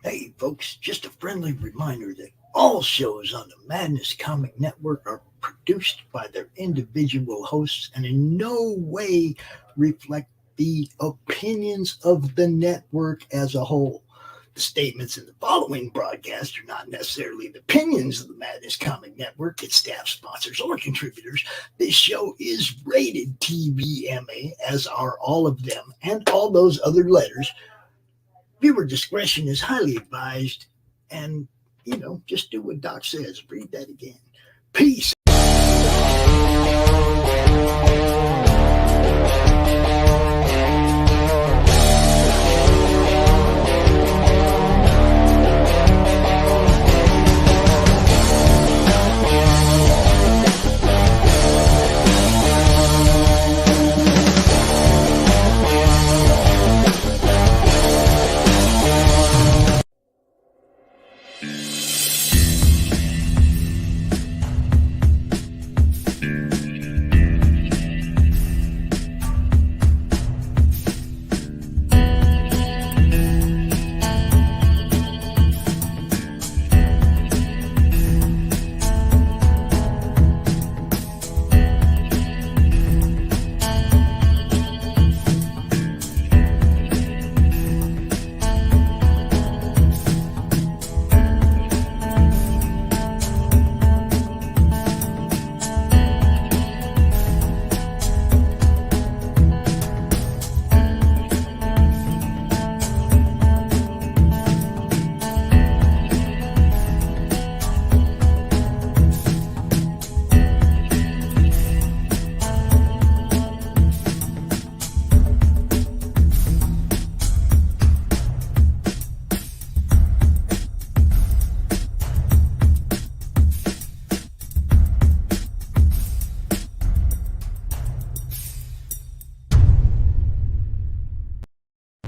Hey, folks, just a friendly reminder that all shows on the Madness Comic Network are produced by their individual hosts and in no way reflect the opinions of the network as a whole. The statements in the following broadcast are not necessarily the opinions of the Madness Comic Network, its staff, sponsors, or contributors. This show is rated TVMA, as are all of them and all those other letters. Viewer discretion is highly advised, and, just do what Doc says. Read that again. Peace.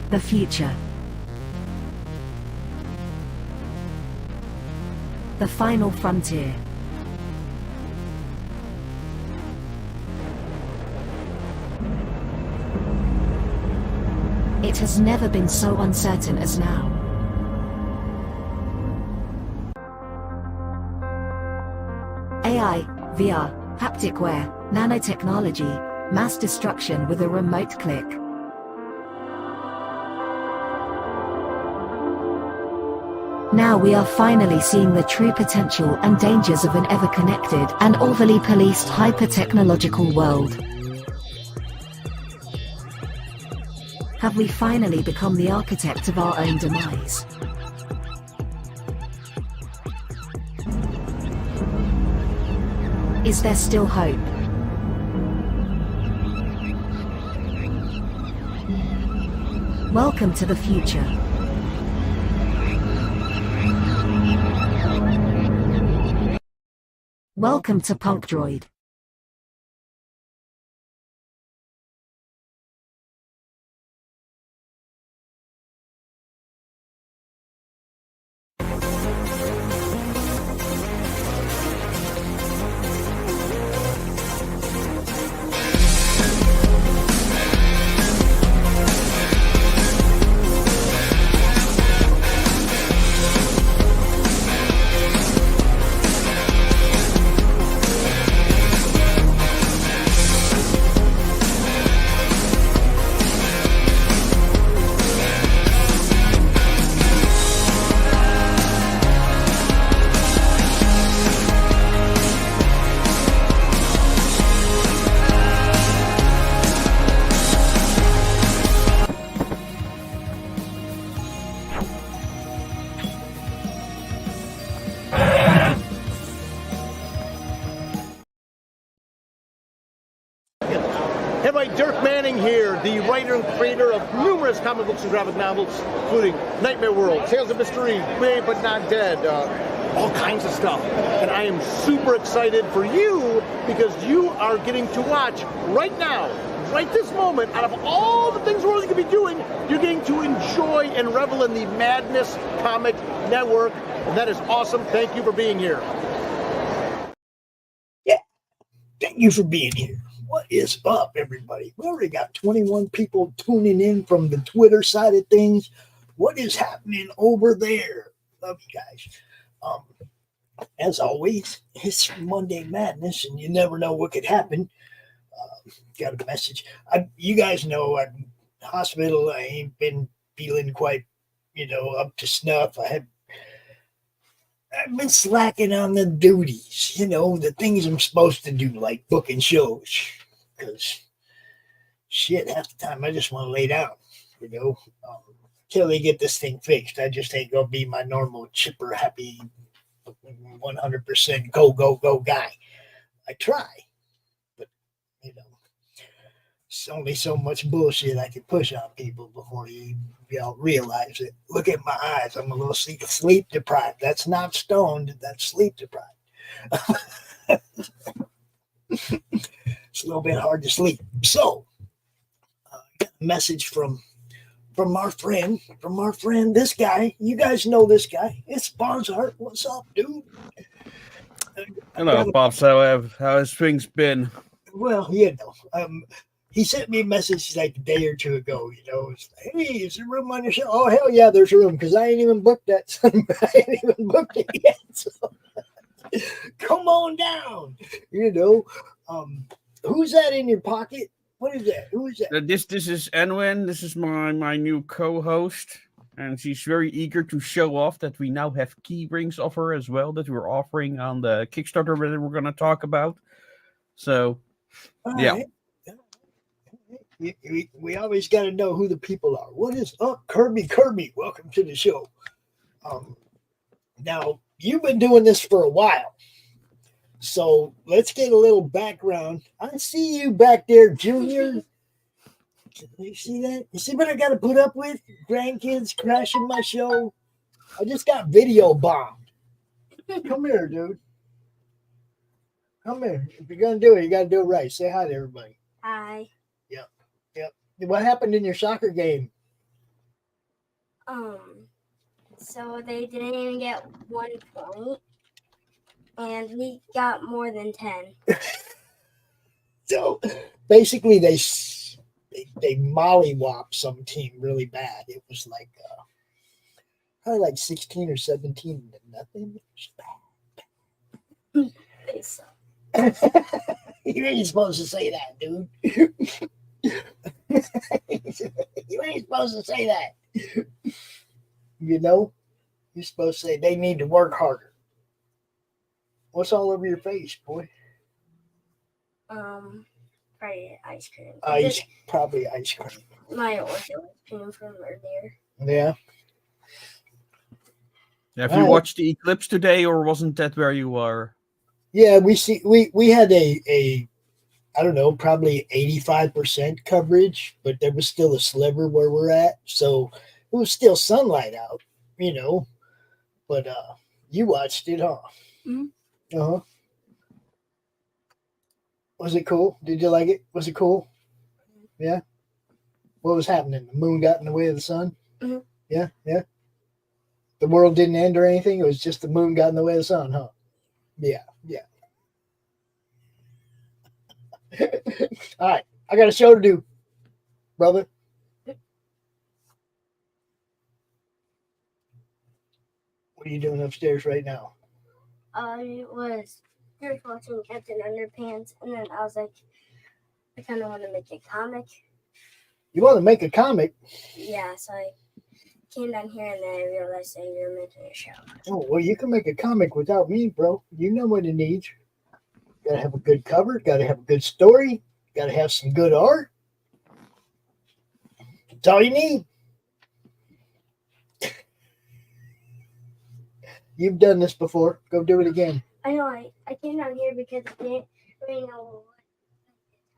The future. The final frontier. It has never been so uncertain as now. AI, VR, haptic wear, nanotechnology, mass destruction with a remote click. Now we are finally seeing the true potential and dangers of an ever-connected and overly policed hyper-technological world. Have we finally become the architect of our own demise? Is there still hope? Welcome to the future. Welcome to Punk Droid. The writer and creator of numerous comic books and graphic novels, including Nightmare World, Tales of Mystery, Brave but Not Dead, all kinds of stuff. And I am super excited for you because you are getting to watch right now, right this moment, out of all the things we're going to be doing, you're getting to enjoy and revel in the Madness Comic Network. And that is awesome. Thank you for being here. Yeah, thank you for being here. What is up, everybody? We already got 21 people tuning in from the Twitter side of things. What is happening over there? Love you guys. As always, it's Monday Madness, and you never know what could happen. Got a message. You guys know I'm in the hospital. I ain't been feeling quite, up to snuff. I've been slacking on the duties, the things I'm supposed to do, like booking shows. Because shit, half the time I just want to lay down, till they get this thing fixed. I just ain't gonna be my normal chipper, happy, 100% go guy. I try, but it's only so much bullshit I can push on people before y'all realize it. Look at my eyes. I'm a little sleep deprived. That's not stoned. That's sleep deprived. It's a little bit hard to sleep. So, got a message from our friend, this guy. You guys know this guy. It's Bonsart. What's up, dude? Hello, Pops. How has things been? Well, he sent me a message like a day or two ago. It's like, hey, is there room on your show? Oh, hell yeah, there's room, because I ain't even booked that. I ain't even booked it yet. So come on down. Who's that in your pocket? What is that? Who is that? This is Enwin. This is my new co-host, and she's very eager to show off that we now have key rings of her as well that we're offering on the Kickstarter that we're going to talk about. So, yeah. Right. We always got to know who the people are. What is up, Kirby? Welcome to the show. Now, you've been doing this for a while, so let's get a little background. I see you back there, Junior. You see that? You see what I got to put up with? Grandkids crashing my show. I just got video bombed. Come here, dude. Come here. If you're going to do it, you got to do it right. Say hi to everybody. Hi. Yep. What happened in your soccer game? So they didn't even get 1 point, and we got more than 10. So basically, they mollywopped some team really bad. It was like probably like 16 or 17 to nothing. It was bad. They suck. You ain't supposed to say that, dude. You ain't supposed to say that. You're supposed to say they need to work harder. What's all over your face, boy? Probably ice cream. Probably ice cream. My ordeal came from earlier. Yeah. Have you watched the eclipse today, or wasn't that where you were? Yeah, we had a I don't know, probably 85% coverage, but there was still a sliver where we're at. So it was still sunlight out, But you watched it, huh? Mm-hmm. Uh-huh. Was it cool? Did you like it? Was it cool? Yeah? What was happening? The moon got in the way of the sun? Mm-hmm. Yeah? The world didn't end or anything? It was just the moon got in the way of the sun, huh? Yeah. All right, I got a show to do, brother. What are you doing upstairs right now? I was just watching Captain Underpants, and then I was like, I kind of want to make a comic. You want to make a comic? Yeah, so I came down here, and then I realized that you were making a show. Oh, well, you can make a comic without me, bro. You know what it needs. Got to have a good cover. Got to have a good story. Got to have some good art. That's all you need. You've done this before. Go do it again. I know. I came down here because I didn't really know what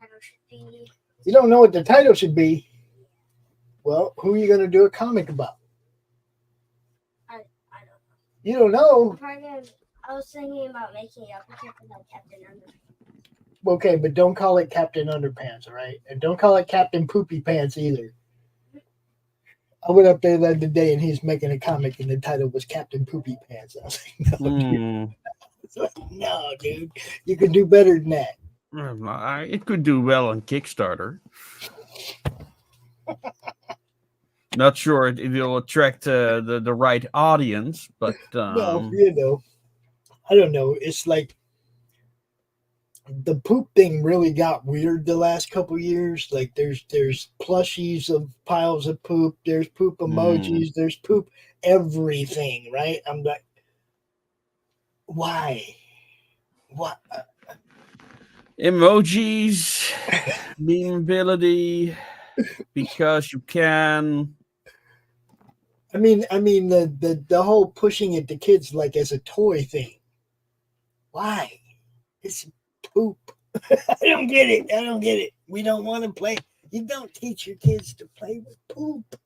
the title should be. You don't know what the title should be? Well, who are you going to do a comic about? I don't know. You don't know? I was thinking about making it up like Captain Underpants. Okay, but don't call it Captain Underpants, all right? And don't call it Captain Poopy Pants either. I went up there the other day and he's making a comic and the title was Captain Poopy Pants. I was like, no, dude. You can do better than that. It could do well on Kickstarter. Not sure it will attract the right audience, but Well, I don't know. It's like the poop thing really got weird the last couple years. Like there's plushies of piles of poop. There's poop emojis. There's poop everything. Right? I'm like, why? What? Emojis, memeability, because you can. I mean the whole pushing it to kids like as a toy thing. Why? It's poop. I don't get it. We don't want to play. You don't teach your kids to play with poop.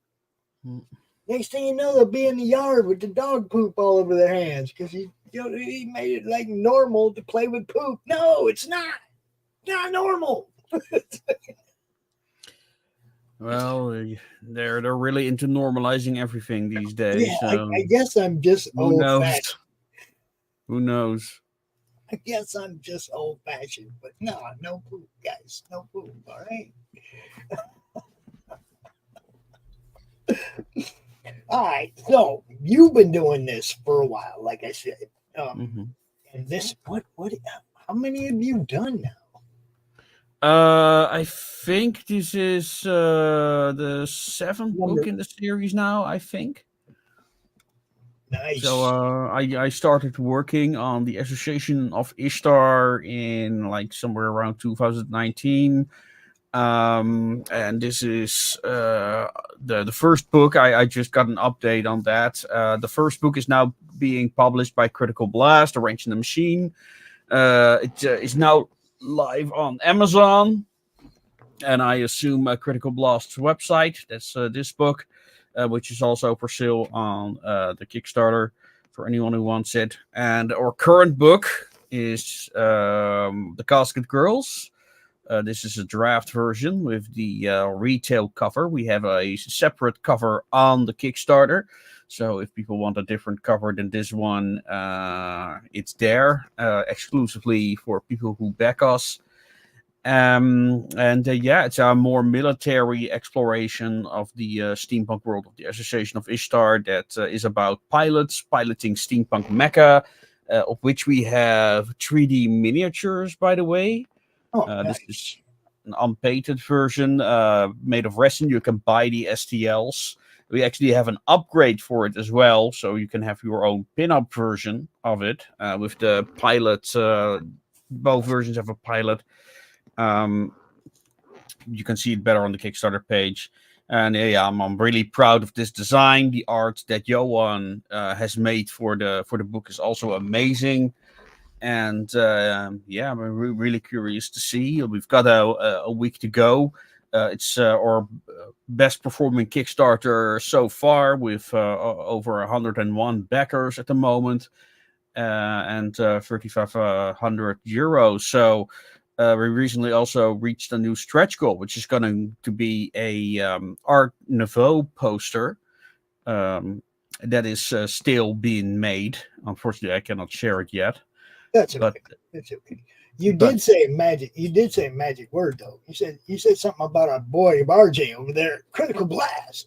Next thing you know, they'll be in the yard with the dog poop all over their hands because he made it like normal to play with poop. No, it's not. Not normal. Well, they're really into normalizing everything these days. Yeah, so I guess I'm just old-fashioned. Who knows? I guess I'm just old-fashioned, but no poop, guys. No poop, all right? All right, so you've been doing this for a while, like I said. And this, how many have you done now? I think this is the 7th book in the series now, I think. Nice. So I started working on the Association of Ishtar in like somewhere around 2019. And this is the first book. I just got an update on that. The first book is now being published by Critical Blast, Arranged in the Machine. It is now live on Amazon, and I assume Critical Blast's website. That's this book, which is also for sale on the Kickstarter for anyone who wants it. And our current book is The Casket Girls. This is a draft version with the retail cover. We have a separate cover on the Kickstarter. So if people want a different cover than this one, it's there exclusively for people who back us. It's a more military exploration of the steampunk world of the Association of Ishtar that is about pilots piloting steampunk mecha, of which we have 3D miniatures, by the way. This is an unpainted version made of resin. You can buy the STLs. We actually have an upgrade for it as well, so you can have your own pin-up version of it with the pilot. Both versions have a pilot. You can see it better on the Kickstarter page. And I'm really proud of this design. The art that Johan has made for the book is also amazing. And I'm really curious to see. We've got a week to go. It's our best performing Kickstarter so far, with over 101 backers at the moment, and 3,500 euros. So we recently also reached a new stretch goal, which is going to be a Art Nouveau poster that is still being made. Unfortunately, I cannot share it yet. That's okay. That's okay. You did say a magic word though. You said something about our boy RJ over there at Critical Blast.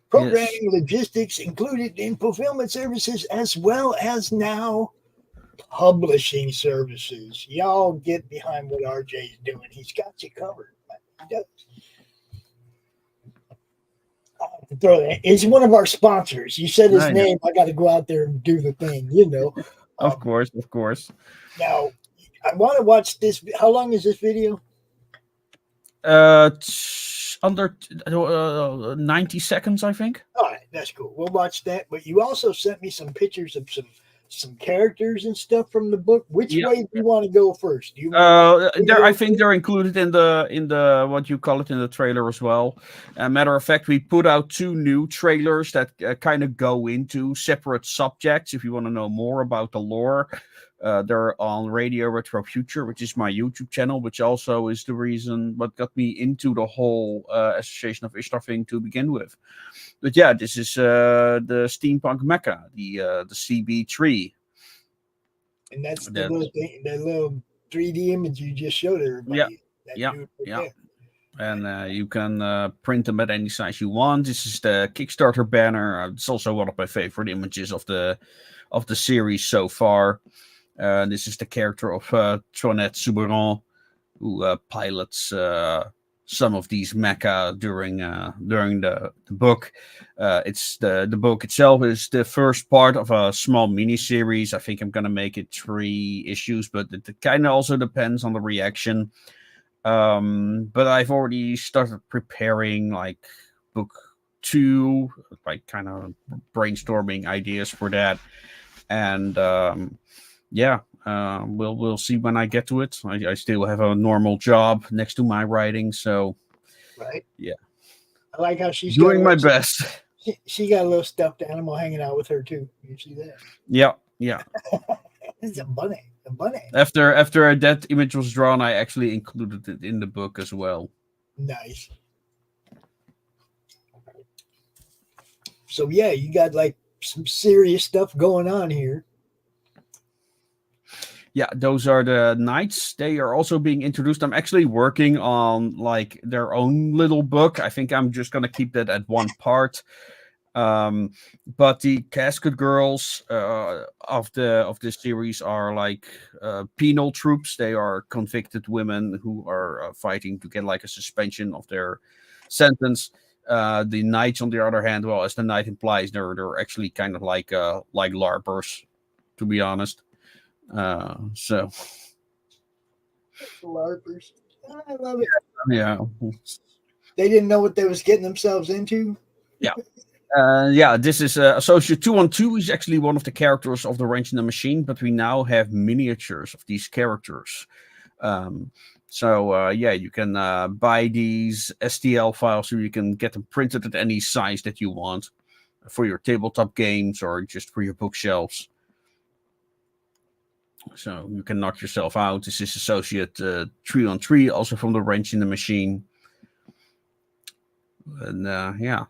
Programming, logistics included in fulfillment services, as well as now publishing services. Y'all get behind what RJ is doing. He's got you covered. He does. Throw that. It's one of our sponsors. You said his name. I got to go out there and do the thing, Of course. Now, I want to watch this. How long is this video? Under 90 seconds, I think. All right, that's cool. We'll watch that. But you also sent me some pictures of some characters and stuff from the book. Which way do you want to go first? Do you I think they're included in the what you call it, in the trailer as well. Matter of fact, we put out 2 new trailers that kind of go into separate subjects. If you want to know more about the lore, they're on Radio Retro Future, which is my YouTube channel, which also is the reason what got me into the whole Association of Ishtar thing to begin with. But yeah, this is the steampunk mecha, the CB3, and that's the little thing, that little 3D image you just showed everybody. Yeah. And you can print them at any size you want. This is the Kickstarter banner. It's also one of my favorite images of the series so far. This is the character of Toinette Souberon, who pilots some of these mecha during the book. It's the book itself is the first part of a small mini series. I think I'm gonna make it 3 issues, but it kind of also depends on the reaction. But I've already started preparing like book 2, like kind of brainstorming ideas for that, and we'll see when I get to it. I still have a normal job next to my writing, so Right. yeah, I like how she's doing my got a little- best. She got a little stuffed animal hanging out with her too. You see that? Yeah. It's a bunny. A bunny. After that image was drawn, I actually included it in the book as well. Nice. So yeah, you got like some serious stuff going on here. Yeah, those are the knights. They are also being introduced. I'm actually working on like their own little book. I think I'm just gonna keep that at 1 part. But the Casket Girls of this series are like penal troops. They are convicted women who are fighting to get like a suspension of their sentence. The knights, on the other hand, well, as the knight implies, they're actually kind of like LARPers, to be honest. So LARPers. I love it. yeah. They didn't know what they was getting themselves into. This is Associate 212. He's actually one of the characters of the Wrench in the Machine, but we now have miniatures of these characters. So you can buy these STL files so you can get them printed at any size that you want for your tabletop games or just for your bookshelves. So you can knock yourself out. This is Associate 3-on-3, also from the Wrench in the Machine. And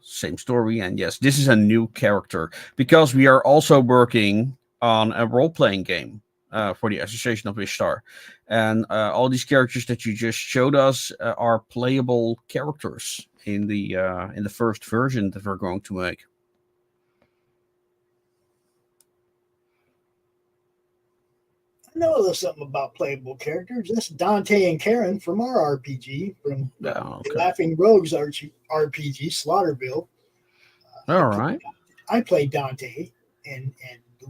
same story. And yes, this is a new character because we are also working on a role-playing game for the Association of Ishtar. And all these characters that you just showed us are playable characters in the first version that we're going to make. I know a little something about playable characters. That's Dante and Karen from our RPG, from the Laughing Rogues RPG, Slaughterville. All right. I play Dante, and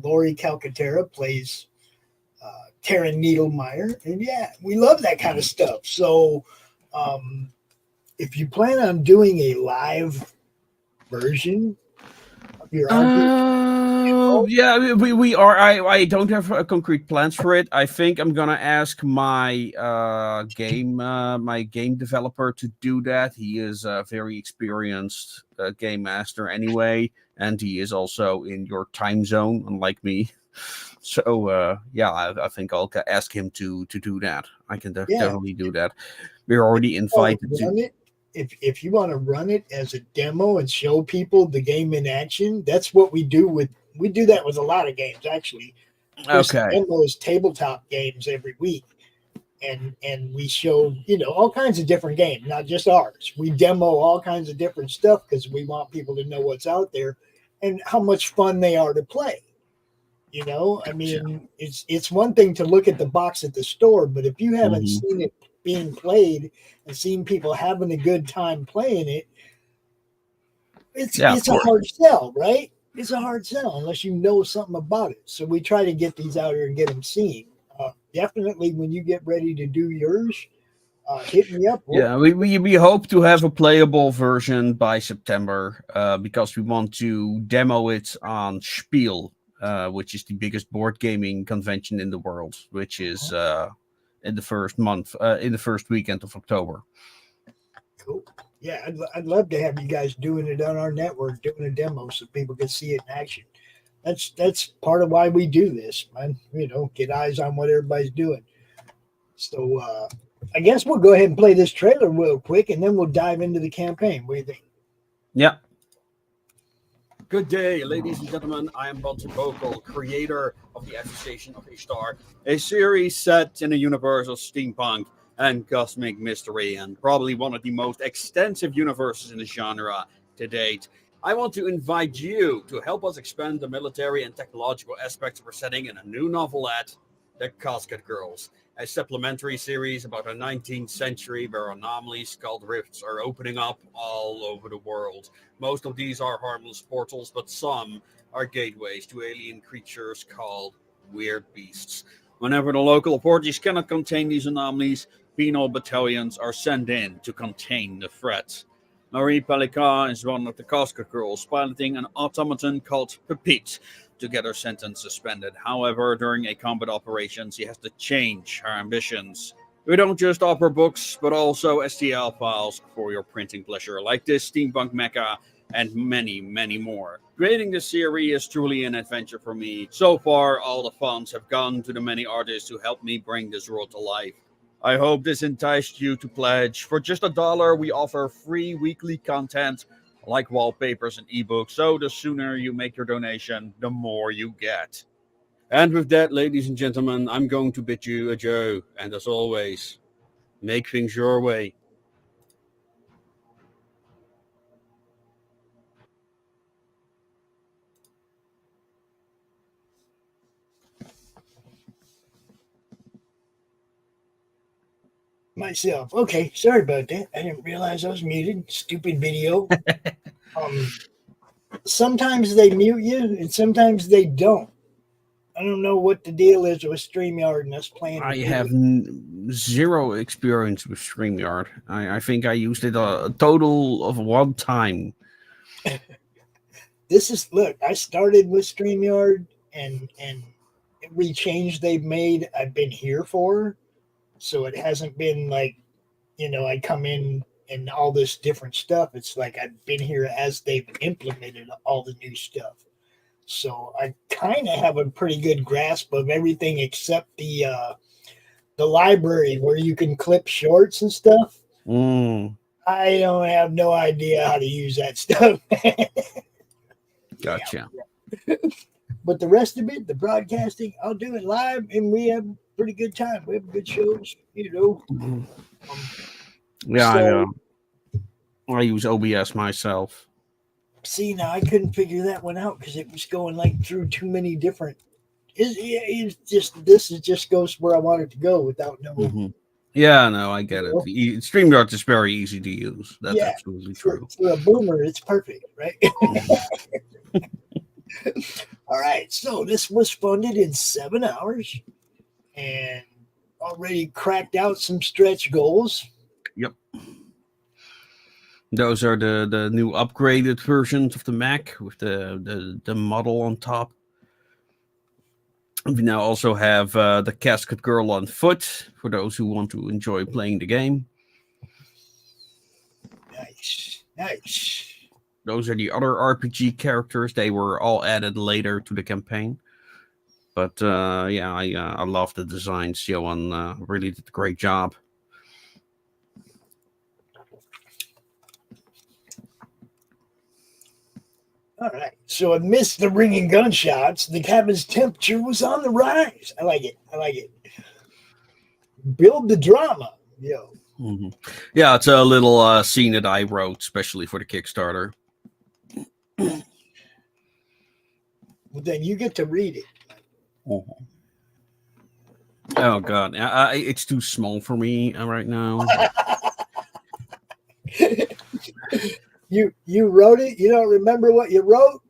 Laurie Calcaterra plays Karen Needlemeyer. And yeah, we love that kind of stuff. So if you plan on doing a live version of your RPG, we are. I don't have concrete plans for it. I think I'm gonna ask my game developer to do that. He is a very experienced game master anyway, and he is also in your time zone, unlike me. So I think I'll ask him to do that. I can definitely do that. We're already invited to. If you want to run it as a demo and show people the game in action, that's what we do with. We do that with a lot of games, actually. Okay. Demos tabletop games every week, and we show all kinds of different games, not just ours. We demo all kinds of different stuff because we want people to know what's out there and how much fun they are to play. I mean, it's one thing to look at the box at the store, but if you haven't seen it being played and seen people having a good time playing it, it's a hard sell, right? It's a hard sell unless you know something about it. So we try to get these out here and get them seen. Definitely, when you get ready to do yours, hit me up. We hope to have a playable version by September because we want to demo it on Spiel, which is the biggest board gaming convention in the world, which is in the first weekend of October. Cool. Yeah, I'd love to have you guys doing it on our network, doing a demo so people can see it in action. That's part of why we do this, man. Get eyes on what everybody's doing. So I guess we'll go ahead and play this trailer real quick, and then we'll dive into the campaign. What do you think? Yeah. Good day, ladies and gentlemen. I am Bonsart Back, creator of the Association of Ishtar, a series set in a universe of steampunk. and cosmic mystery, and probably one of the most extensive universes in the genre to date. I want to invite you to help us expand the military and technological aspects of our setting in a new novelette, The Casket Girls, a supplementary series about a 19th century where anomalies called rifts are opening up all over the world. Most of these are harmless portals, but some are gateways to alien creatures called weird beasts. Whenever the local authorities cannot contain these anomalies, penal battalions are sent in to contain the threat. Laurie Calcaterra is one of the Casket Girls, piloting an automaton called Koepp to get her sentence suspended. However, during a combat operation, she has to change her ambitions. We don't just offer books, but also STL files for your printing pleasure, like this steampunk mecha and many, many more. Creating this series is truly an adventure for me. So far, all the funds have gone to the many artists who helped me bring this world to life. I hope this enticed you to pledge. For just $1, we offer free weekly content like wallpapers and ebooks, so the sooner you make your donation, the more you get. And with that, ladies and gentlemen, I'm going to bid you adieu, and as always, make things your way. Myself. Okay, sorry about that. I didn't realize I was muted. Stupid video. Sometimes they mute you, and sometimes they don't. I don't know what the deal is with StreamYard and us playing. I have zero experience with StreamYard. I think I used it a total of one time. Look, I started with StreamYard, and every change they've made, I've been here for. So it hasn't been like, I come in and all this different stuff. It's like I've been here as they've implemented all the new stuff. So I kind of have a pretty good grasp of everything except the library where you can clip shorts and stuff. I don't have no idea how to use that stuff. Gotcha. But the rest of it, the broadcasting, I'll do it live, and we have pretty good time. We have good shows, I use OBS myself. See, now I couldn't figure that one out because it was going like through too many different. It's just goes where I want it to go without no. Mm-hmm. Yeah, no, I get it. StreamYard is very easy to use. That's absolutely true. For a boomer, it's perfect, right? All right, so this was funded in 7 hours and already cracked out some stretch goals. Yep. Those are the new upgraded versions of the Mac with the model on top. We now also have the Casket Girl on foot for those who want to enjoy playing the game. Nice. Those are the other RPG characters. They were all added later to the campaign. But I love the designs. Johan really did a great job. All right. So amidst the ringing gunshots, the cabin's temperature was on the rise. I like it. Build the drama, yo. Mm-hmm. Yeah, it's a little scene that I wrote, especially for the Kickstarter. Well, then you get to read it. Mm-hmm. Oh God, it's too small for me right now. You wrote it. You don't remember what you wrote?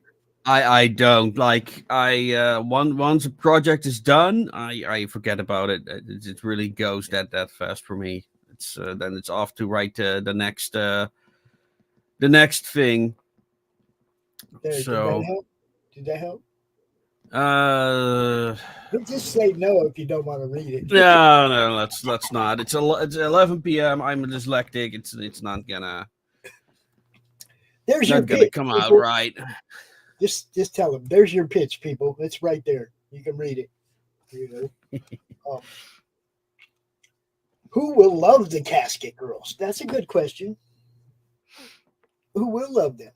I don't like. Once a project is done, I forget about it. It really goes that fast for me. It's then it's off to write the next thing. So did that help? Just say no if you don't want to read it. No, let's not. It's 11 p.m. I'm dyslexic. It's not gonna. There's your gonna pitch, come people. out right. Just tell them. There's your pitch, people. It's right there. You can read it. Who will love the Casket Girls? That's a good question. Who will love them?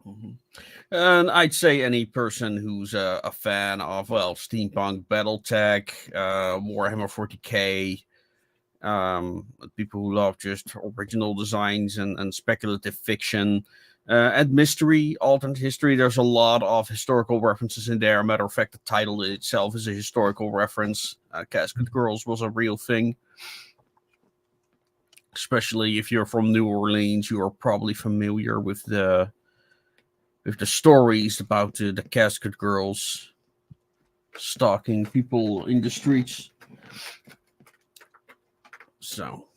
Mm-hmm. And I'd say any person who's a fan of steampunk, BattleTech, Warhammer 40k, People who love just original designs and speculative fiction. And mystery, alternate history. There's a lot of historical references in there. Matter of fact, the title itself is a historical reference. Casket Girls was a real thing. Especially if you're from New Orleans, you are probably familiar with the stories about the Casket Girls stalking people in the streets. So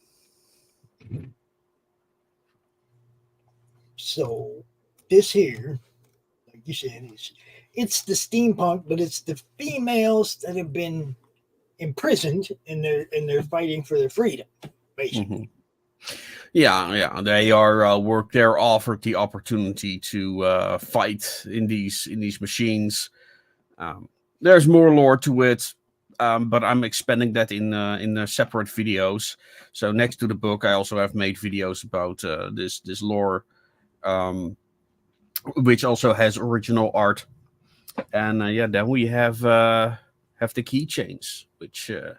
this here, like you said, it's the steampunk, but it's the females that have been imprisoned and they're fighting for their freedom, basically. Yeah, they are they're offered the opportunity to fight in these machines. There's more lore to it, but I'm expanding that in separate videos. So next to the book, I also have made videos about this lore, which also has original art. And then we have the keychains, which I'm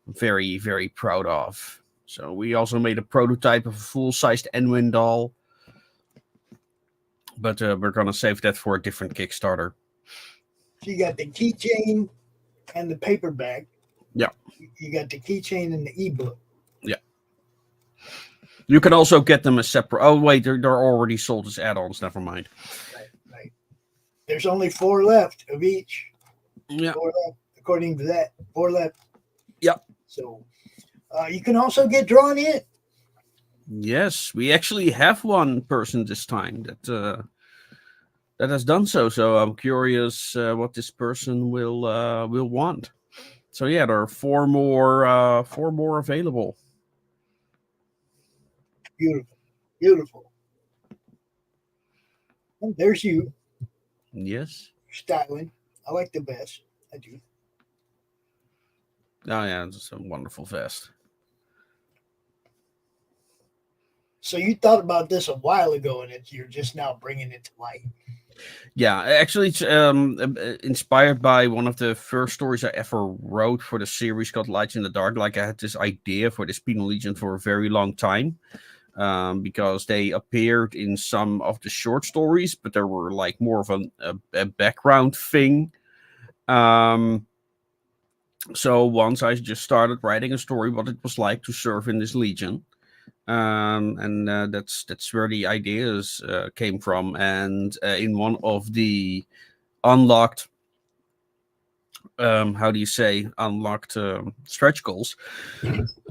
very, very proud of. So we also made a prototype of a full-sized Enwin doll. But we're going to save that for a different Kickstarter. So you got the keychain and the paperback. Yeah. You got the keychain and the ebook. Yeah. You can also get them as separate. Oh, wait, they're already sold as add-ons. Never mind. Right. There's only 4 left of each. Yeah. 4 left, according to that. 4 left. Yep. So you can also get drawn in. Yes, we actually have one person this time that has done so. So I'm curious what this person will want. So yeah, there are 4 more available. Beautiful. And there's you. Yes. Styling. I like the vest. I do. Oh yeah, it's a wonderful vest. So you thought about this a while ago, and you're just now bringing it to light. Yeah, actually, it's inspired by one of the first stories I ever wrote for the series called Lights in the Dark. Like, I had this idea for this Penal Legion for a very long time, because they appeared in some of the short stories, but they were like more of a background thing. So once I just started writing a story, what it was like to serve in this legion. That's where the ideas came from. And in one of the unlocked stretch goals,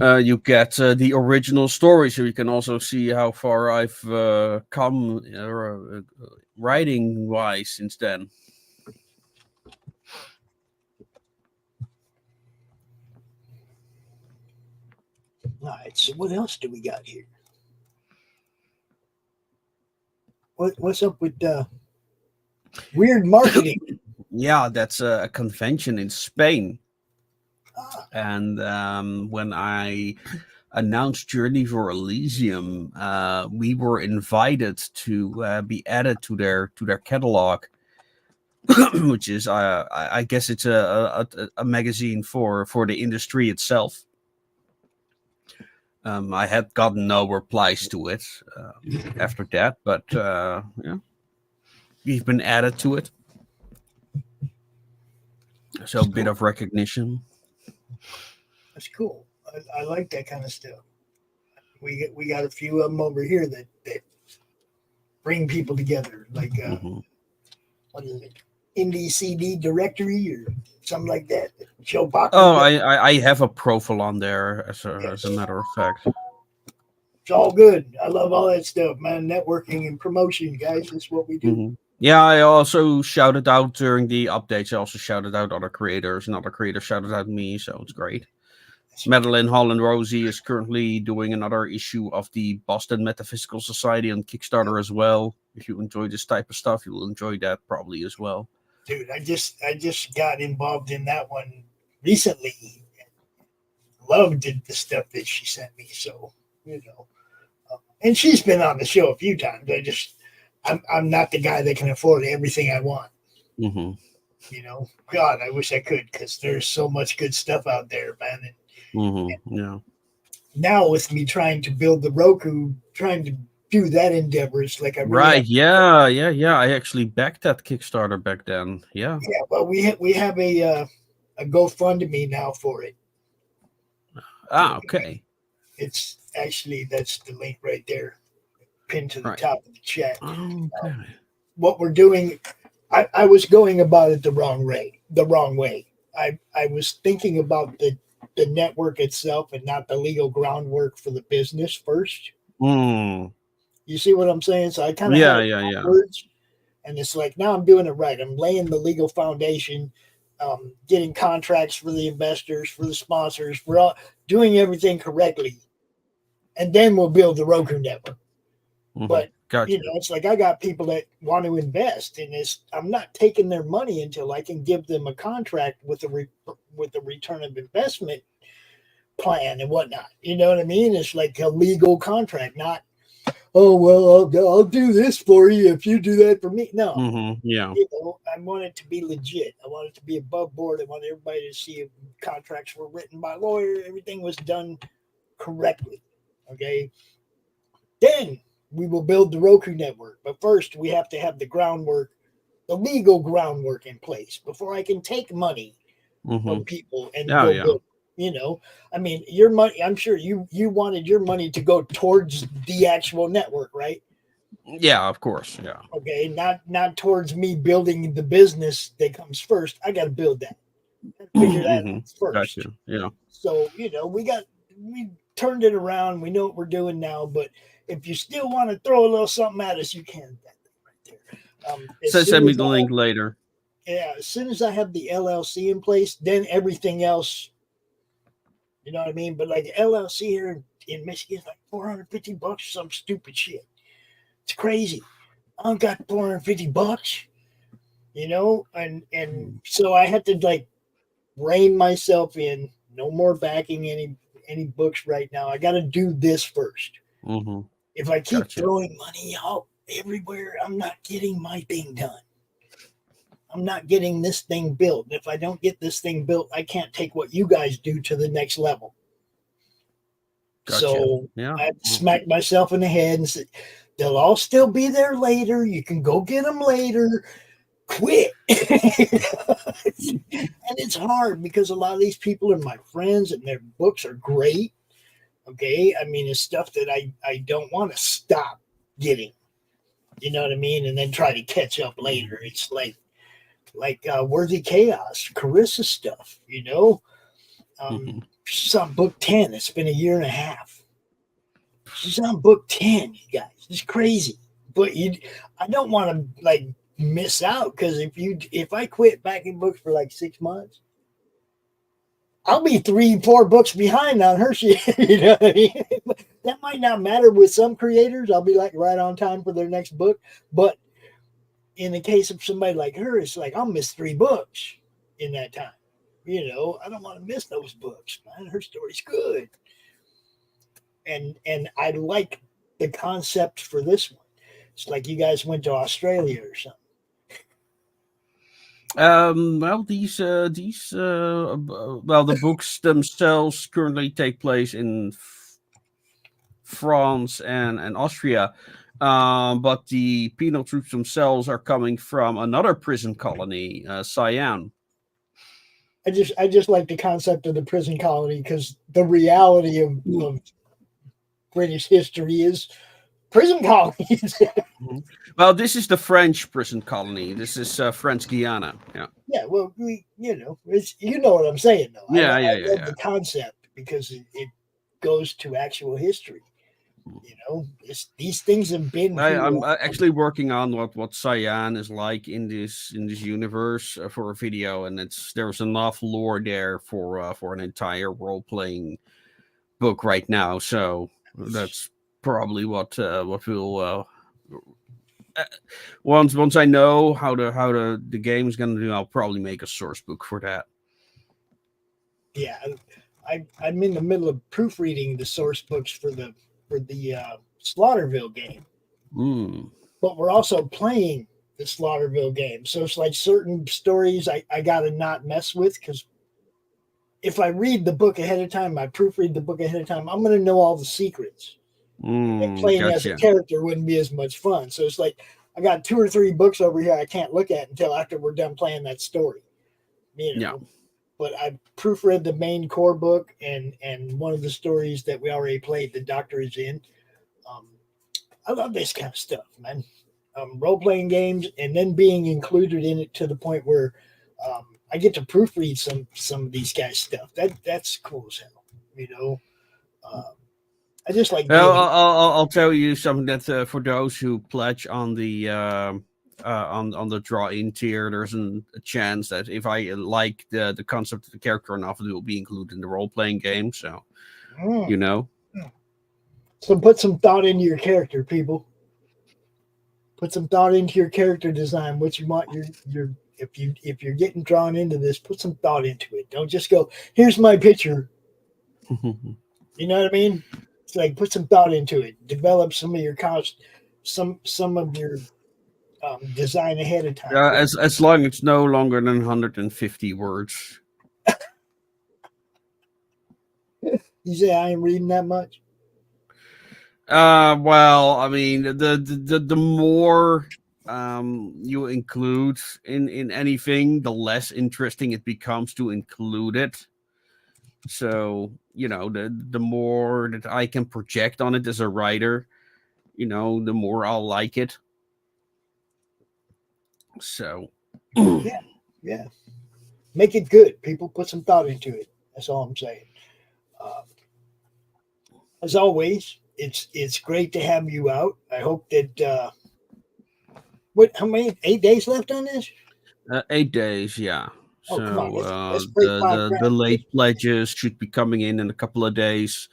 you get the original story, so you can also see how far I've come writing wise since then. All right, so what else do we got here? What's up with weird marketing? Yeah, that's a convention in Spain. And when I announced Journey for Elysium, we were invited to be added to their catalog, which is, I guess it's a magazine for the industry itself. I had gotten no replies to it after that, but yeah, we've been added to it. So a bit of recognition. That's cool. I like that kind of stuff. We got a few of them over here that bring people together, like what is it, Indie CD Directory or something like that. Show box. Oh, I have a profile on there as a matter of fact. It's all good. I love all that stuff, man. Networking and promotion, guys. That's what we do. Mm-hmm. Yeah, I also shouted out during the updates. I also shouted out other creators, and other creators shouted out me, so it's great. Madeline Holland Rosie is currently doing another issue of the Boston Metaphysical Society on Kickstarter as well. If you enjoy this type of stuff, you will enjoy that probably as well. Dude, I just got involved in that one recently. Loved the stuff that she sent me. So, and she's been on the show a few times. I'm not the guy that can afford everything I want. Mm-hmm. God, I wish I could, because there's so much good stuff out there, man. Yeah. now with me trying to build the Roku, trying to do that endeavor, it's like I really Right. have, Yeah. I actually backed that Kickstarter back then. Yeah. yeah. Well, we have a GoFundMe now for it. Okay. It's actually that's the link right there, pinned to the Right. top of the chat. Okay. What we're doing, I was going about it the wrong way. I was thinking about the network itself and not the legal groundwork for the business first. Mm. You see what I'm saying? So I kind of had it Yeah. backwards, and it's like now I'm doing it right. I'm laying the legal foundation, getting contracts for the investors, for the sponsors. We're all doing everything correctly, and then we'll build the Roku network. But Gotcha. it's like I got people that want to invest in this. I'm not taking their money until I can give them a contract with a return of investment plan and whatnot. You know what I mean? It's like a legal contract, not oh well, I'll do this for you if you do that for me. No, Yeah. I want it to be legit. I want it to be above board. I want everybody to see if contracts were written by lawyers. Everything was done correctly. Okay, then we will build the Roku network. But first, we have to have the groundwork, the legal groundwork in place before I can take money from people and go build. I mean, your money. I'm sure you wanted your money to go towards the actual network, right? Yeah, of course. Yeah. Okay, not towards me building the business that comes first. I got to build that. Figure that out first. Gotcha. Yeah. So we turned it around. We know what we're doing now. But if you still want to throw a little something at us, you can. Right there. So send me the link later. Yeah, as soon as I have the LLC in place, then everything else. You know what I mean? But like LLC here in Michigan is like $450, some stupid shit. It's crazy. I don't got $450, and so I had to like rein myself in. No more backing any books right now. I got to do this first. If I keep throwing money out everywhere, I'm not getting my thing done. I'm not getting this thing built. If I don't get this thing built, I can't take what you guys do to the next level. Gotcha. So I smacked myself in the head and said, they'll all still be there later. You can go get them later. Quit. And it's hard because a lot of these people are my friends and their books are great. Okay. I mean, it's stuff that I don't want to stop getting. You know what I mean? And then try to catch up later. It's like Worthy Chaos, Corissa stuff, She's on book 10. It's been a year and a half. She's on book 10, you guys. It's crazy. But I don't want to like miss out because if I quit backing books for like 6 months, I'll be 3-4 books behind on her shit. You know what I mean? That might not matter with some creators. I'll be like right on time for their next book. But in the case of somebody like her, it's like I'll miss 3 books in that time. I don't want to miss those books, man. Her story's good. And I like the concept for this one. It's like you guys went to Australia or something. Well, the books themselves currently take place in France and Austria. But the penal troops themselves are coming from another prison colony, Siam. I just like the concept of the prison colony because the reality of British history is prison colonies. Well, this is the French prison colony. This is French Guiana. Yeah. Yeah. Well, it's what I'm saying though. I love the concept because it goes to actual history. These things have been. I'm actually working on what Cyan is like in this universe for a video, and there's enough lore there for an entire role playing book right now. So that's probably what we'll once I know how the game is gonna do, I'll probably make a source book for that. Yeah, I'm in the middle of proofreading the source books for the Slaughterville game. But we're also playing the Slaughterville game. So it's like certain stories I got to not mess with because if I read the book ahead of time, I proofread the book ahead of time, I'm going to know all the secrets. And playing as a character wouldn't be as much fun. So it's like I got 2 or 3 books over here I can't look at until after we're done playing that story. You know? Yeah. But I proofread the main core book and one of the stories that we already played, The Doctor is In. I love this kind of stuff, man. Role-playing games and then being included in it to the point where I get to proofread some of these guys' stuff. That's cool as hell, you know. I just like. Well, I'll tell you something that for those who pledge on the on the draw-in tier, there's a chance that if I like the concept of the character enough, it will be included in the role-playing game. So, you know. So put some thought into your character, people. Put some thought into your character design. What you want your if you're getting drawn into this, put some thought into it. Don't just go, here's my picture. You know what I mean? It's like put some thought into it. Develop some of your some of your design ahead of time. As long as it's no longer than 150 words. You say I ain't reading that much? Well, I mean, the more you include in anything, the less interesting it becomes to include it. So, you know, the more that I can project on it as a writer, you know, the more I'll like it. So, yeah. Make it good. People put some thought into it. That's all I'm saying. As always, it's great to have you out. I hope that how many 8 days left on this? 8 days, yeah. Oh, so come on. Let's break the late pledges should be coming in a couple of days.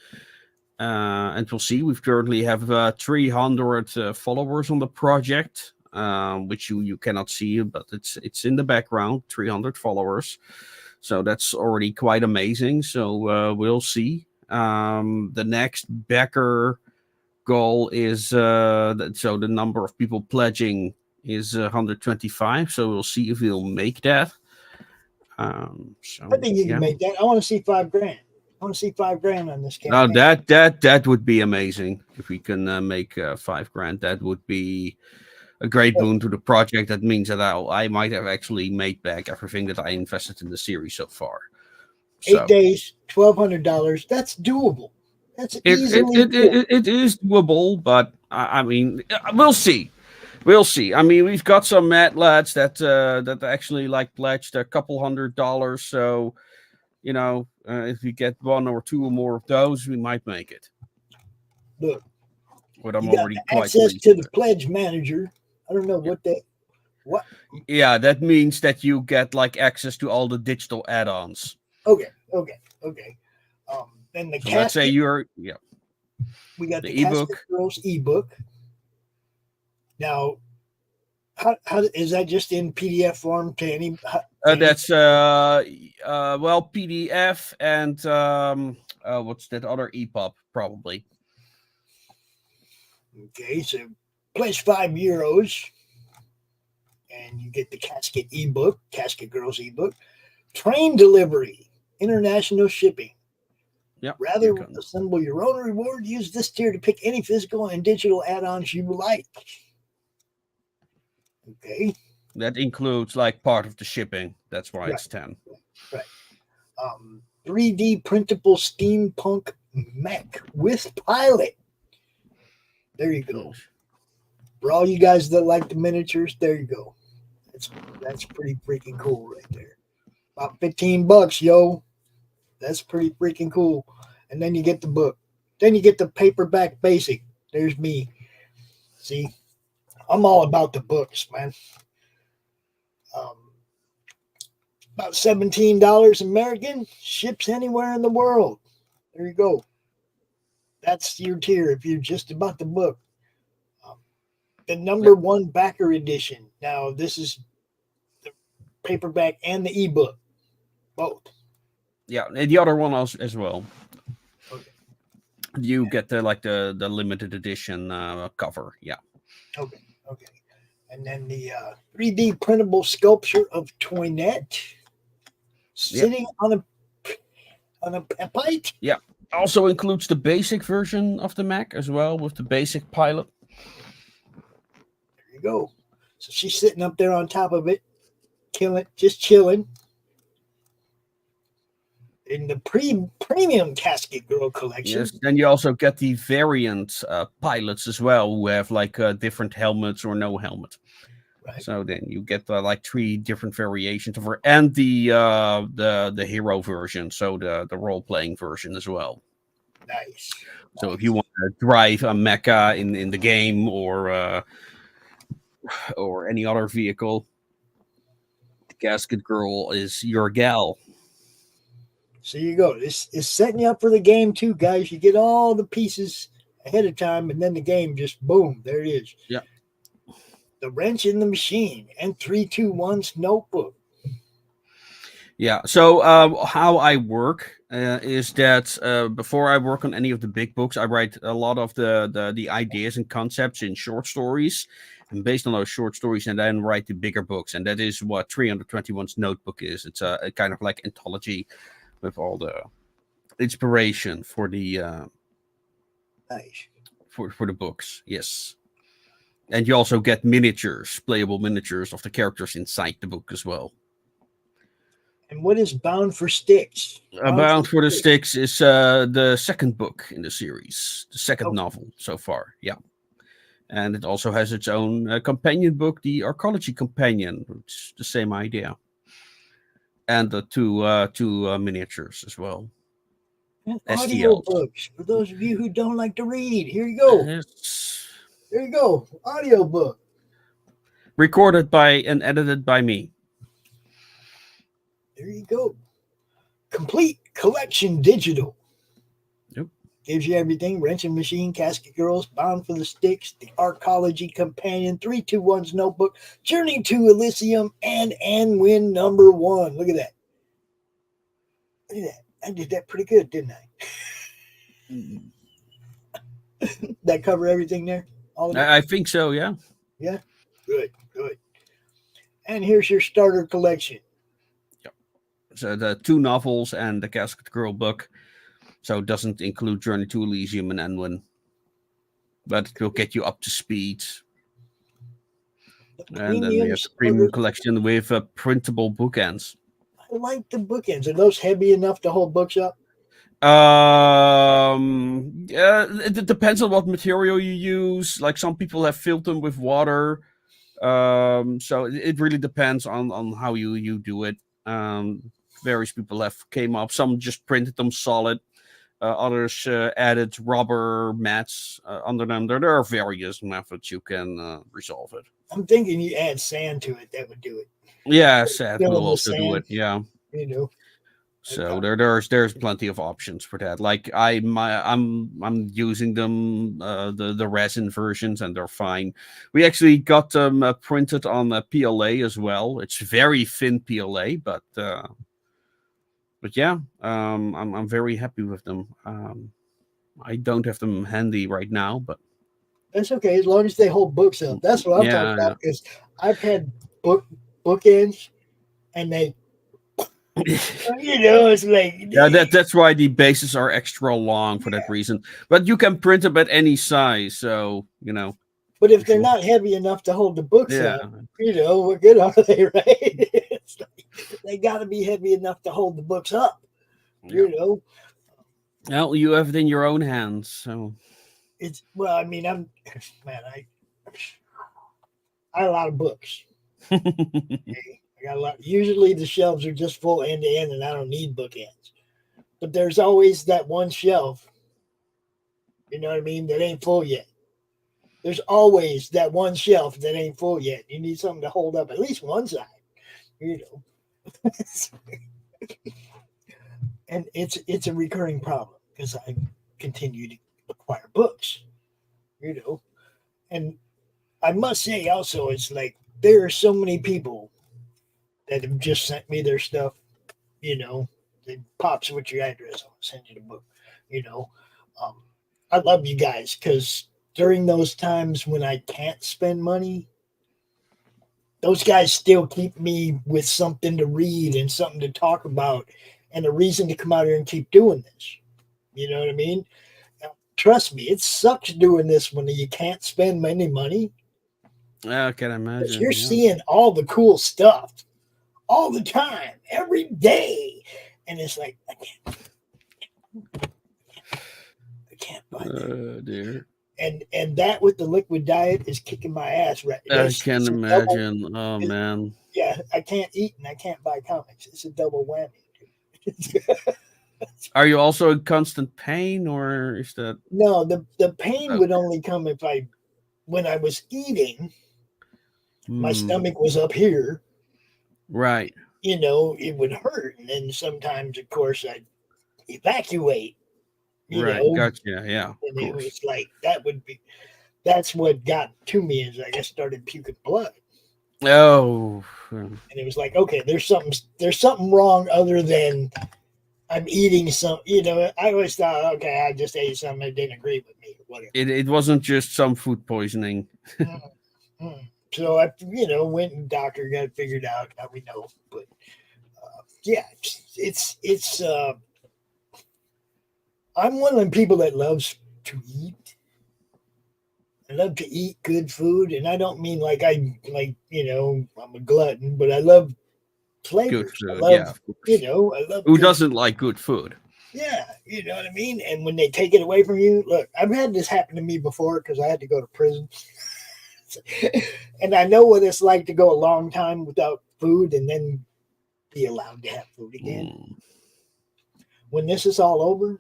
And we'll see. We currently have 300 followers on the project, which you cannot see, but it's in the background. 300 followers, so that's already quite amazing. So we'll see. The next backer goal is so the number of people pledging is 125. So we'll see if we'll make that. So, I think you can make that. I want to see $5,000. I want to see $5,000 on this campaign. Now that would be amazing if we can make $5,000. That would be a great boon to the project. That means that I might have actually made back everything that I invested in the series so far. 8 days, $1,200. That's doable. That's easily it is doable, but I mean, we'll see. We'll see. I mean, we've got some mad lads that actually pledged a couple $100. So, you know, if we get 1 or 2 or more of those, we might make it. Look, but I'm you got already the quite access to the pledge manager. I don't know what. Yeah, that means that you get access to all the digital add-ons. Okay. Then the so let's say we got the ebook. Casket Girls ebook. Now, how is that just in PDF form to any? That's PDF and what's that other EPUB probably. Okay, so pledge €5, and you get the Casket ebook, Casket Girls ebook, train delivery, international shipping. Yep. Rather assemble your own reward, use this tier to pick any physical and digital add-ons you like. Okay. That includes part of the shipping. That's why it's 10. Right. 3D printable steampunk mech with pilot. There you go. For all you guys that like the miniatures, there you go. That's pretty freaking cool right there. About $15, yo. That's pretty freaking cool. And then you get the book. Then you get the paperback basic. There's me. See, I'm all about the books, man. About $17 American. Ships anywhere in the world. There you go. That's your tier if you're just about the book. The number 1 backer edition. Now, this is the paperback and the ebook. Both. Yeah, and the other one as well. Okay. You get the limited edition cover. Yeah. Okay. And then the 3D printable sculpture of Toinette sitting on a on a pepite. Yeah. Also includes the basic version of the mech as well, with the basic pilot. There you go. So she's sitting up there on top of it, just chilling. In the premium Casket Girl collection. Yes, then you also get the variant pilots as well, who have like different helmets or no helmet. Right. So then you get like 3 different variations of her, and the hero version, so the role playing version as well. Nice. So if you want to drive a mecha in the game or any other vehicle, the Casket Girl is your gal. So you go. This is setting you up for the game too, guys. You get all the pieces ahead of time, and then the game just boom, there it is. Yeah. The wrench in the machine and 321's notebook. Yeah. So how I work is that before I work on any of the big books, I write a lot of the ideas and concepts in short stories, and based on those short stories, and then write the bigger books. And that is what 321's notebook is. It's a kind of like anthology with all the inspiration for the Nice. for the books. Yes. And you also get miniatures, playable miniatures of the characters inside the book as well. And what is Bound for Sticks? Bound for the Sticks is the second book in the series, the second novel so far. Yeah. And it also has its own companion book, the Arcology Companion, which is the same idea. And the two miniatures as well. And audio books for those of you who don't like to read. Here you go. There you go. Audio book. Recorded by and edited by me. There you go. Complete collection digital. Yep. Gives you everything. Wrenching Machine, Casket Girls, Bound for the Sticks, the Arcology Companion, 321's Notebook, Journey to Elysium, and Win #1. Look at that. Look at that. I did that pretty good, didn't I? That cover everything there? All of I think so, yeah. Yeah? Good. And here's your starter collection. So the 2 novels and the Casket Girl book. So it doesn't include Journey to Elysium and Anwin. But it will get you up to speed. And then we have the premium collection with printable bookends. I like the bookends. Are those heavy enough to hold books up? Yeah, it depends on what material you use. Like some people have filled them with water. So it really depends on how you do it. Various people have came up. Some just printed them solid. Others added rubber mats under them. There are various methods you can resolve it. I'm thinking you add sand to it. That would do it. Yeah, sand will also do it. Yeah. You know. So there's plenty of options for that. Like I'm using them the resin versions, and they're fine. We actually got them printed on PLA as well. It's very thin PLA, but yeah, I'm very happy with them. I don't have them handy right now, but that's okay as long as they hold books up. That's what I'm talking about. Because I've had bookends, and they. It's like that's why the bases are extra long for that reason. But you can print them at any size, so But if they're not heavy enough to hold the books up, what good are they, right? They got to be heavy enough to hold the books up. Well, you have it in your own hands, so it's I have a lot of books. Okay? I got a lot. Usually the shelves are just full end to end, and I don't need bookends. But there's always that one shelf, you know what I mean, that ain't full yet. There's always that one shelf that ain't full yet. You need something to hold up at least one side, And it's a recurring problem because I continue to acquire books, And I must say also, it's like there are so many people that have just sent me their stuff, They pops with your address. I'll send you the book, I love you guys because during those times when I can't spend money, those guys still keep me with something to read and something to talk about. and a reason to come out here and keep doing this. You know what I mean? Trust me, it sucks doing this when you can't spend any money. I can imagine. You're seeing all the cool stuff all the time, every day. And it's like, I can't buy that. Dear. And that with the liquid diet is kicking my ass right now. I can imagine. Man. Yeah, I can't eat and I can't buy comics. It's a double whammy. Are you also in constant pain, or is that? No, the pain would only come when I was eating, my stomach was up here. Right. You know, it would hurt. And then sometimes, of course, I'd evacuate. You know? Gotcha. Yeah. And it was like, that's what got to me is I just started puking blood. Oh. And it was like, okay, there's something wrong other than I'm eating some, you know. I always thought, okay, I just ate something that didn't agree with me or whatever. It wasn't just some food poisoning. So I, went and doctor got it figured out. Now we know, but yeah, it's. I'm one of the people that loves to eat. I love to eat good food, and I don't mean like I'm a glutton, but I love flavors. Good food, I love. Who doesn't like good food? Yeah, you know what I mean. And when they take it away from you, look, I've had this happen to me before because I had to go to prison, and I know what it's like to go a long time without food and then be allowed to have food again. When this is all over,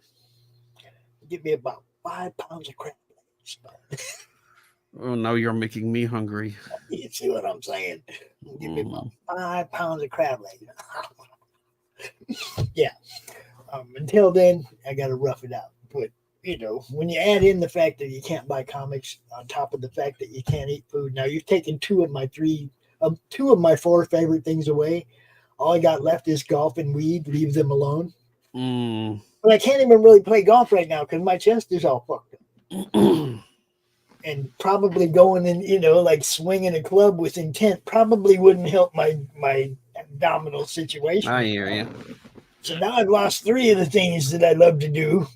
give me about 5 pounds of crab legs. Oh, now you're making me hungry. You see what I'm saying? Give me about 5 pounds of crab legs. Yeah. Until then, I got to rough it out. But, when you add in the fact that you can't buy comics on top of the fact that you can't eat food. Now, you've taken two of my 4 favorite things away. All I got left is golf and weed. Leave them alone. But I can't even really play golf right now because my chest is all fucked up. And probably going in, like swinging a club with intent probably wouldn't help my abdominal situation. I hear you. So now I've lost 3 of the things that I love to do.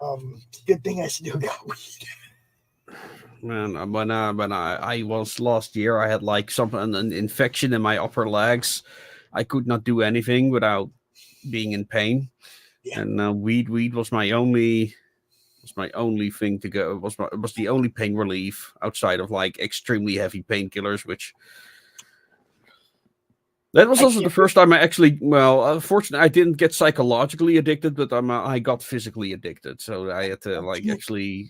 It's a good thing I still got weed. Man, when I was last year, I had like an infection in my upper legs. I could not do anything without being in pain. Yeah. And weed was my only thing to go. It was the only pain relief outside of like extremely heavy painkillers, which that was also the first time I actually, unfortunately, I didn't get psychologically addicted, but I got physically addicted. So I had to actually.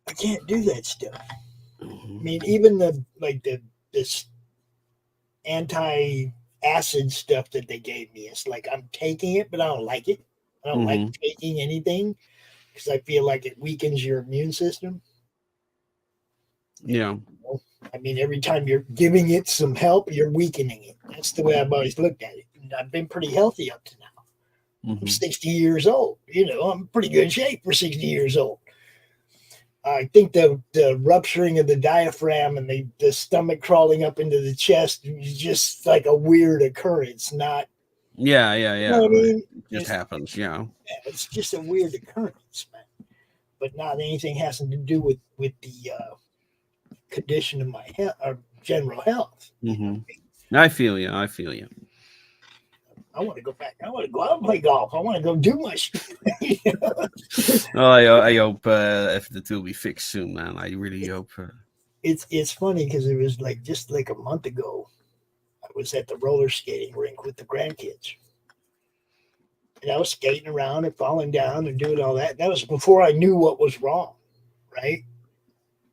I can't do that stuff. I mean, even this anti-acid stuff that they gave me, it's like I'm taking it, but I don't like it. I don't like taking anything because I feel like it weakens your immune system. Yeah. I mean, every time you're giving it some help, you're weakening it. That's the way I've always looked at it. And I've been pretty healthy up to now. I'm 60 years old. I'm in pretty good shape for 60 years old. I think the rupturing of the diaphragm and the stomach crawling up into the chest is just like a weird occurrence, not. Yeah. You know what I mean? It just happens, yeah. It's just a weird occurrence, man. But not anything has to do with the condition of my health or general health. I feel you. I want to go back. I want to go out and play golf. I want to go do my shit. I hope it will be fixed soon, man. I really hope. It's funny because it was just like a month ago. I was at the roller skating rink with the grandkids. And I was skating around and falling down and doing all that. That was before I knew what was wrong, right?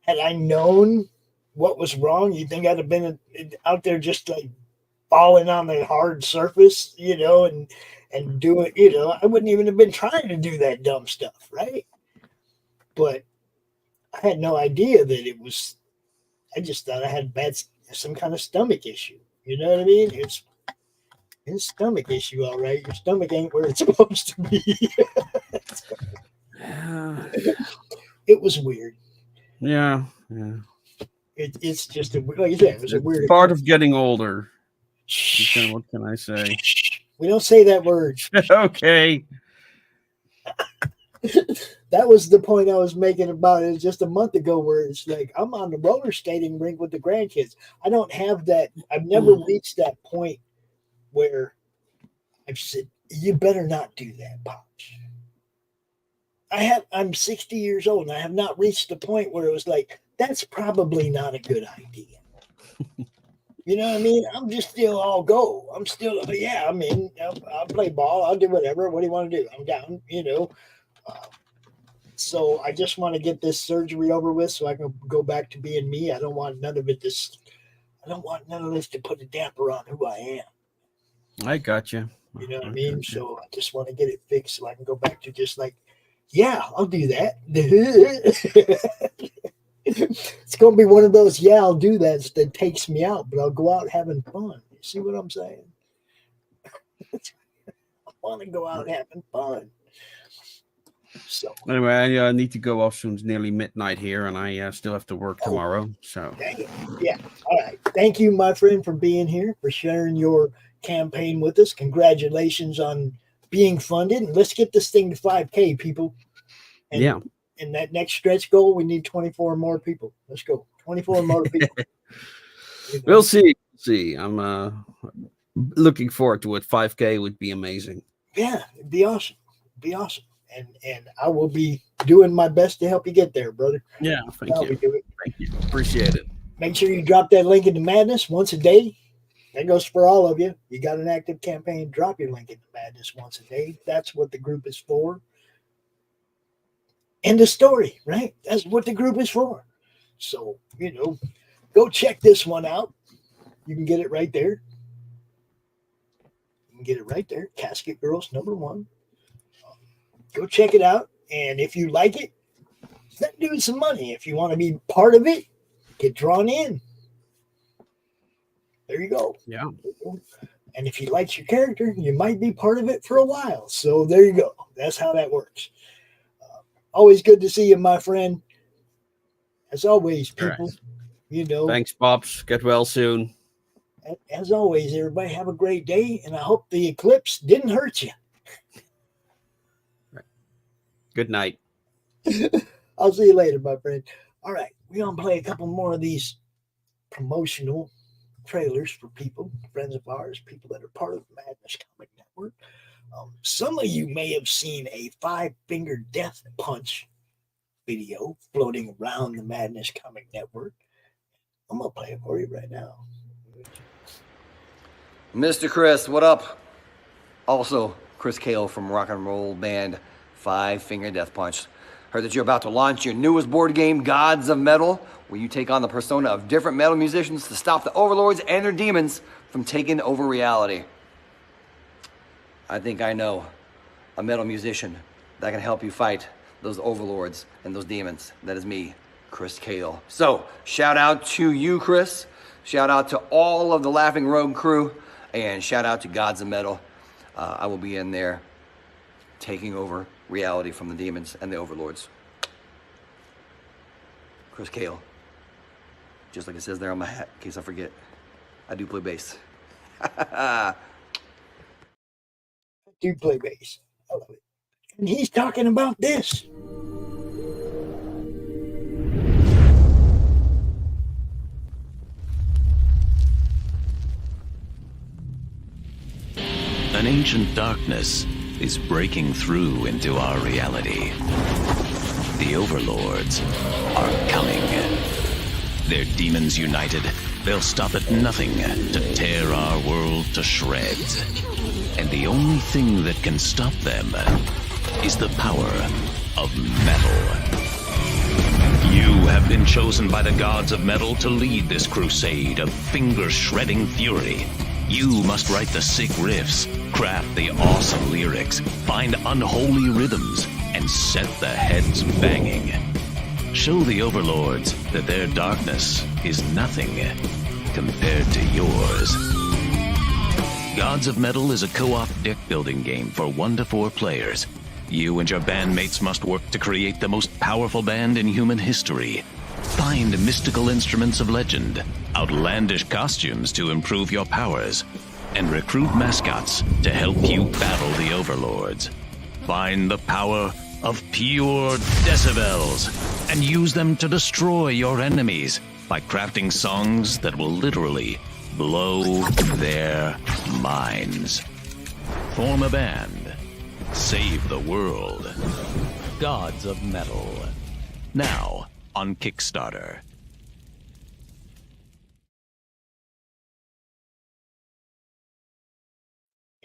Had I known what was wrong, you think I'd have been out there just like falling on the hard surface, and do it, I wouldn't even have been trying to do that dumb stuff, right? But I had no idea that it was, I just thought I had some kind of stomach issue. You know what I mean? It's stomach issue, all right. Your stomach ain't where it's supposed to be. It was weird. Yeah. It's just like you said, it was a weird part of getting older. What can I say? We don't say that word. Okay. That was the point I was making about it just a month ago, where it's like I'm on the roller skating rink with the grandkids. I don't have that. I've never reached that point where I've said, you better not do that, Pops. I'm 60 years old and I have not reached the point where it was like, that's probably not a good idea. You know what I mean? I'm just still all go. I'm still, yeah, I'm in. I'll play ball. I'll do whatever. What do you want to do? I'm down, you know. So I just want to get this surgery over with so I can go back to being me. I don't want none of it I don't want none of this to put a damper on who I am. I got you. You know what I mean? So I just want to get it fixed so I can go back to just like, yeah, I'll do that. It's going to be one of those, yeah, I'll do that takes me out, but I'll go out having fun. You see what I'm saying? I want to go out having fun. So anyway, I need to go off soon. It's nearly midnight here, and I still have to work tomorrow. So dang it. Yeah. All right. Thank you, my friend, for being here, for sharing your campaign with us. Congratulations on being funded, and let's get this thing to 5K, people. And yeah. In that next stretch goal, we need 24 more people. Let's go. 24 more people. We'll see. I'm looking forward to it. 5K would be amazing. Yeah, it'd be awesome. It'd be awesome. And I will be doing my best to help you get there, brother. Yeah, thank you. Thank you. Appreciate it. Make sure you drop that link into Madness once a day. That goes for all of you. You got an active campaign, drop your link into Madness once a day. That's what the group is for. End of story, right? That's what the group is for. So, you know, go check this one out. You can get it right there. You can get it right there. Casket Girls #1. Go check it out. And if you like it, send dude some money. If you want to be part of it, get drawn in. There you go. Yeah. And if he likes your character, you might be part of it for a while. So there you go. That's how that works. Always good to see you, my friend. As always, people, right. You know. Thanks, Pops. Get well soon. As always, everybody have a great day. And I hope the eclipse didn't hurt you. Right. Good night. I'll see you later, my friend. All right. We're going to play a couple more of these promotional trailers for people, friends of ours, people that are part of the Madness Comic Network. Some of you may have seen a 5-finger death punch video floating around the Madness Comic Network. I'm going to play it for you right now. Mr. Chris, what up? Also, Christgau from rock and roll band 5-Finger Death Punch. Heard that you're about to launch your newest board game, Gods of Metal, where you take on the persona of different metal musicians to stop the overlords and their demons from taking over reality. I think I know a metal musician that can help you fight those overlords and those demons. That is me, Christgau. So, shout out to you, Chris. Shout out to all of the Laughing Rogue crew. And shout out to Gods of Metal. I will be in there taking over reality from the demons and the overlords. Christgau. Just like it says there on my hat, in case I forget. I do play bass. Do play bass. I love it. And he's talking about this. An ancient darkness is breaking through into our reality. The overlords are coming. Their demons united, they'll stop at nothing to tear our world to shreds. And the only thing that can stop them is the power of metal. You have been chosen by the gods of metal to lead this crusade of finger-shredding fury. You must write the sick riffs, craft the awesome lyrics, find unholy rhythms, and set the heads banging. Show the overlords that their darkness is nothing compared to yours. Gods of Metal is a co-op deck-building game for 1 to 4 players. You and your bandmates must work to create the most powerful band in human history. Find mystical instruments of legend, outlandish costumes to improve your powers, and recruit mascots to help you battle the overlords. Find the power of pure decibels and use them to destroy your enemies by crafting songs that will literally blow their minds. Form a band. Save the world. Gods of Metal. Now on Kickstarter.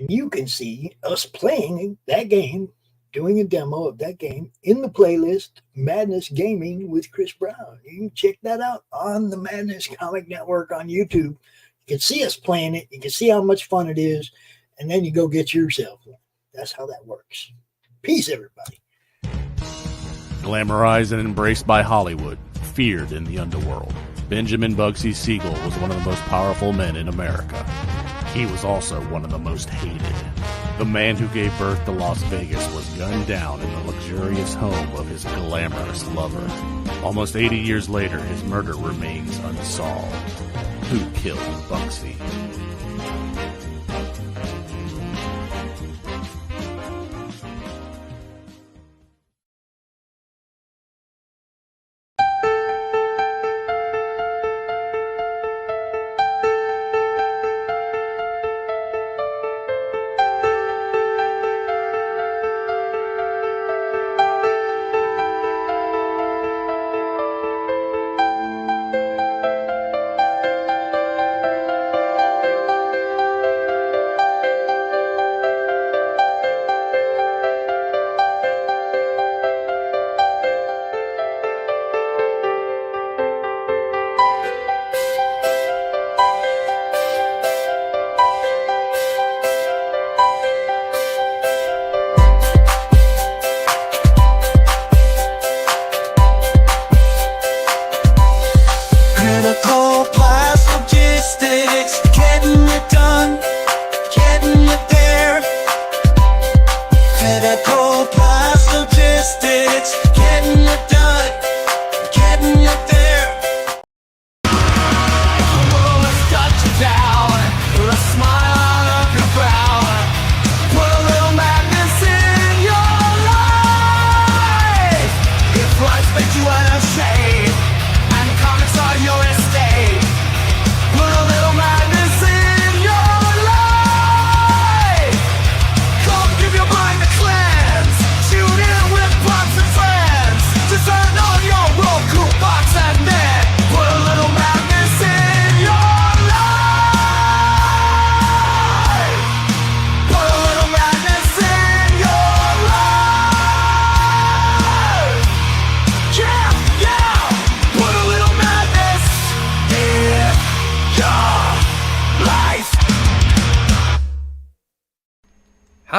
And you can see us playing that game, doing a demo of that game in the playlist Madness Gaming with Chris Brown. You can check that out on the Madness Comic Network on YouTube. You can see us playing it. You can see how much fun it is. And then you go get yourself one. That's how that works. Peace, everybody. Glamorized and embraced by Hollywood, feared in the underworld, Benjamin Bugsy Siegel was one of the most powerful men in America. He was also one of the most hated. The man who gave birth to Las Vegas was gunned down in the luxurious home of his glamorous lover. Almost 80 years later, his murder remains unsolved. Who killed Bugsy?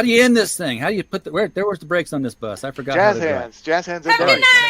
How do you end this thing? How do you put the where's the brakes on this bus? I forgot. Jazz hands. Jazz hands are Have a good night.